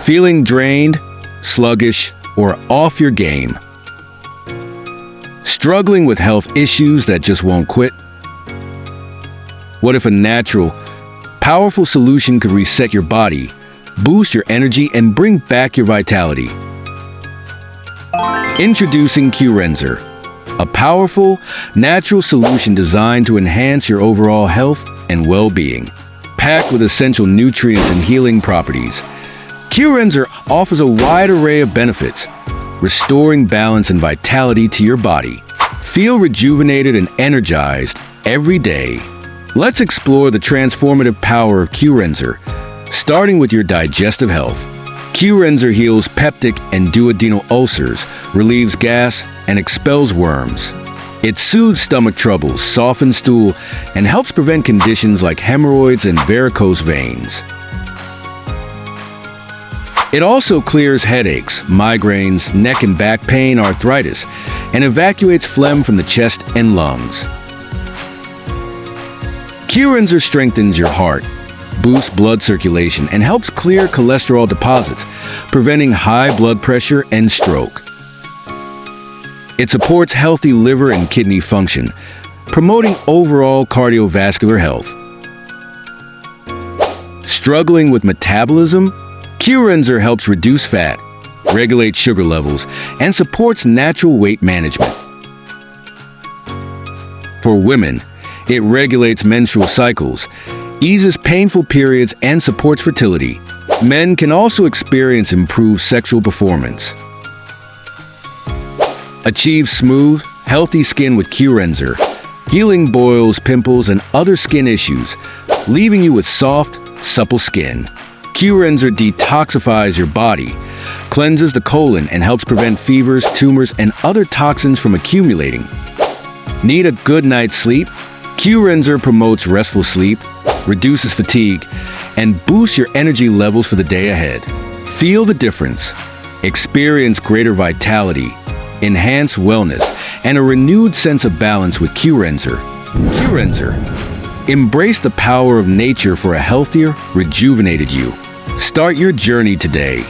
Feeling drained, sluggish, or off your game? Struggling with health issues that just won't quit? What if a natural, powerful solution could reset your body, boost your energy, and bring back your vitality? Introducing Kurenzer, a powerful, natural solution designed to enhance your overall health and well-being. Packed with essential nutrients and healing properties, Kurenzer offers a wide array of benefits, restoring balance and vitality to your body. Feel rejuvenated and energized every day. Let's explore the transformative power of Kurenzer, starting with your digestive health. Kurenzer heals peptic and duodenal ulcers, relieves gas, and expels worms. It soothes stomach troubles, softens stool, and helps prevent conditions like hemorrhoids and varicose veins. It also clears headaches, migraines, neck and back pain, arthritis, and evacuates phlegm from the chest and lungs. Kurenzer strengthens your heart, boosts blood circulation, and helps clear cholesterol deposits, preventing high blood pressure and stroke. It supports healthy liver and kidney function, promoting overall cardiovascular health. Struggling with metabolism? Kurenzer helps reduce fat, regulates sugar levels, and supports natural weight management. For women, it regulates menstrual cycles, eases painful periods, and supports fertility. Men can also experience improved sexual performance. Achieve smooth, healthy skin with Kurenzer, healing boils, pimples, and other skin issues, leaving you with soft, supple skin. Kurenzer detoxifies your body, cleanses the colon, and helps prevent fevers, tumors, and other toxins from accumulating. Need a good night's sleep? Kurenzer promotes restful sleep, reduces fatigue, and boosts your energy levels for the day ahead. Feel the difference. Experience greater vitality, enhanced wellness, and a renewed sense of balance with Kurenzer. Kurenzer. Embrace the power of nature for a healthier, rejuvenated you. Start your journey today.